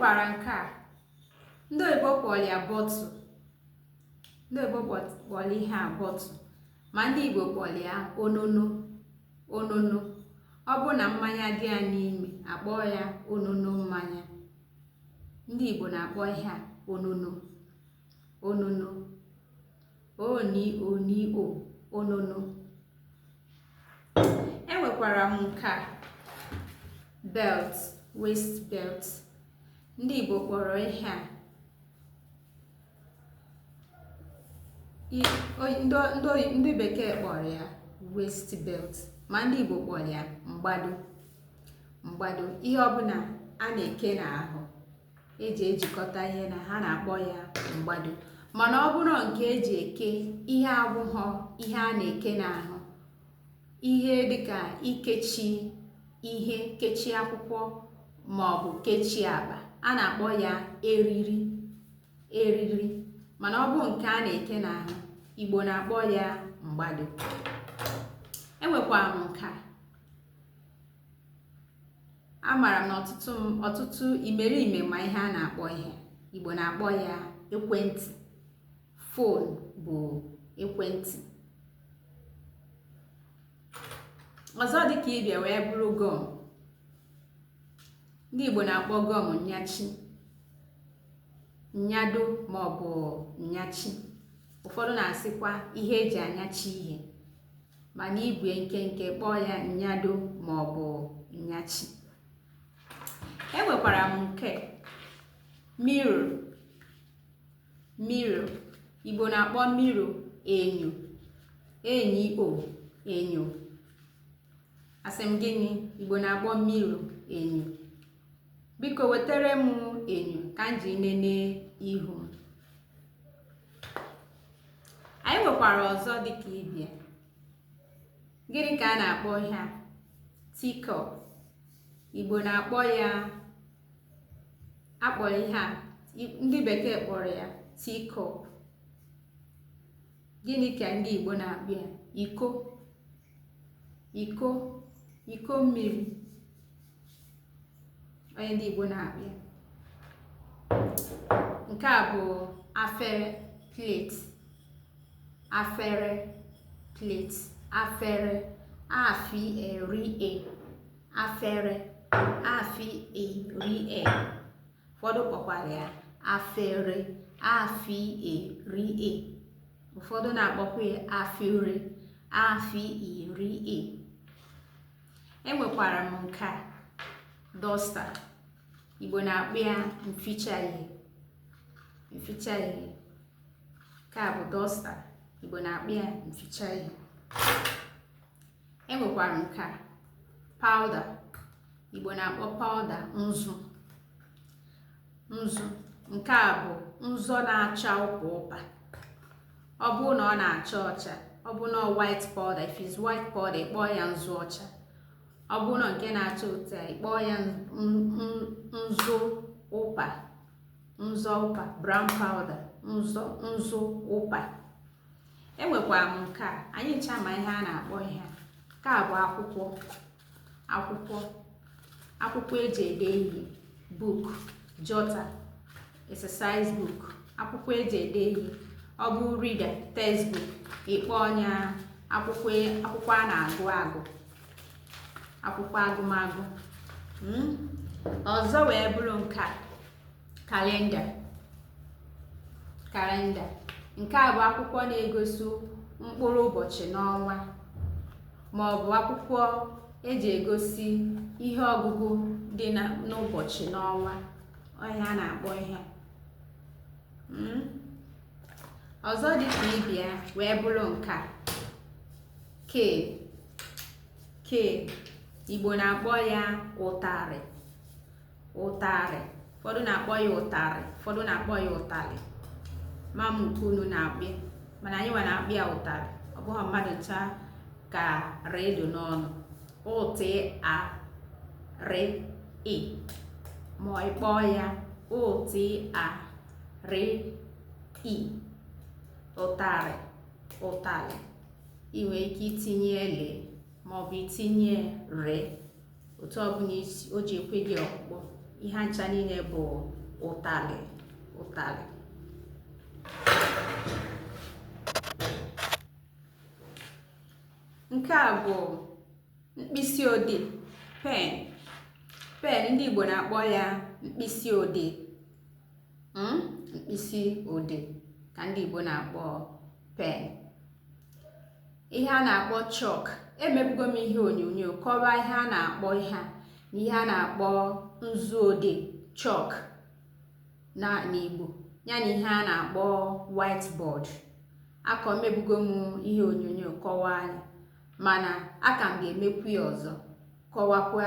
nwekwara nke a ndị oyibo kpọrọ ya bọtụ. Ndị oyibo kpọrọ ihe a bọtụ, ma ndị Igbo kpọrọ ya onono. Onono, ọ bụ na mmanya dị ya n'ime akpọ ya onono mmanya. Ndị Igbo na-akpọ ihe a onono. Onono, onono. Enwekwara m nke a belt, waist belt. Ndị Igbo kpọrọ ihe a ndị bekee kpọrọ ya waist belt, ma ndị Igbo kpọrọ ya mgbado. Mgbado, ihe ọbụla a na-eke n'ahụ eji ejikọta ihe na ha na-akpọ ya mgbado. Mana ọ bụrụ nke eji eke ihe abụghọ ihe a na-eke n'ahụ, ihe dịka ikechi ihe, kechie akwụkwọ ma ọ bụ kechie akpa, a na-akpọ ya eriri. Eriri, mana ọ bụ nke a na-eke n'ahụ, Igbo na-akpọ ya mgbado. Enwekwara m nke a, amaara m na ọtụtụ imerime ma ihe a na-akpọ ihe. Igbo na-akpọ ya ekwentị. Fon bụ ekwentị. Ọzọ dịka ibia wee bụrụ gọm. Ndị Igbo na-akpọ gọm nyachi, nyado ma ọ bụ nyachi. Ụfọdụ na-asịkwa ihe eji anyachi ihe, mana igwe nkenke kpọọ ya nyado ma ọ bụ nyachi. Enwekwara m nke mirror. Mirror, Igbo na-akpọ mirror enyo. Enyo. Asị m gịnị? Igbo na-akpọ mirror enyo. Biko wetere m enyo ka m ji nene ihu m. Anyị nwekwara ọzọ dịka ibia. Gịnị ka a na-akpọ ihe a? Teacup. Igbo na-akpọ ya, akpọrọ ihe a, ndị bekee kpọrọ ya teacup. Gịnị ka ndị Igbo na-akpọ ya? Iko. Iko mmiri. Onye ndị Igbo na-akpọ ya. Nke a bụ afere, plate. Afere, plate. Afere, afere. Afere, afere. Ụfọdụ kpọkwara ya afere, afere. Ụfọdụ na-akpọkwa ya afere, afere. Enwekwara m nke a dọsta. Igbo na-akpọ ya mficha ihe. Mficha ihe. Nke a bụ dọsta. Igbo na-akpọ ya mficha ihe. Enwekwara m nke a powder. Igbo na-akpọ powder nzu. Nzu, nke a bụ nzọ na-acha ụpa. Ọ bụrụ na ọ na-acha ọcha, ọ bụ na white powder, if it's white powder, kpọọ ya nzu ọcha. Ọ bụ na nke na-acha ụta, kpọọ ya nzu ụpa. Nzu ụpa, brown powder, nzu ụpa. Enwekwara m nke a, anyị ncha ma ihe a na-akpọ ihe a. Nke a bụ akwụkwọ eji ede ihe. Book, jotter, exercise book. Akwụkwọ eji ede ihe. Ọ bụ reader, textbook, ịkpọ ya akwụkwọ a na-agụ agụ. Akwụkwọ agụmagụ. Ọzọ wee bụrụ nke a kalenda. Kalenda, nke a bụ akwụkwọ na-egosi mkpụrụ ụbọchị n'ọnwa, ma ọ bụ akwụkwọ eji egosi ihe ọgụgụ dị n'ụbọchị n'ọnwa. Onye a na-akpọ ihe. Ọzọ dịka ibia wee bụrụ nke a kee. Igbo na-akpọ ya ụtarị. Ụtarị, ụfọdụ na-akpọ ya ụtarị, ụfọdụ na-akpọ ya ụtarị. Ma m nke unu na-akpọ, mana anyị nwa na-akpọ ya ụtarị. Ọ bụghị mmadụ ncha ka redo n'ọnụ. ụtarị, ma ị kpọọ ya ụtarị. Ụtarị, ụtarị. Ị nwere ike itinye ele ma ọ bụ itinye re, otu ọbụla o ji ekwe gị ọkpụkpọ ihe ncha niile bụ ụtalị. Nke a bụ mkpịsị odee, pen ndị Igbo na-akpọ ya mkpịsị odee. Mkpịsị odee ka ndị Igbo na-akpọ pen. Ihe a na-akpọ chalk, emebugo m ihe onyonyo kọwaa ihe a na-akpọ ihe a na ihe a na-akpọ nzu odee chalk n'Igbo, ya na ihe a na-akpọ whiteboard. Emebugo m ihe onyonyo kọwaa ya, mana aka m ga-emekwu ya ọzọ kọwakwa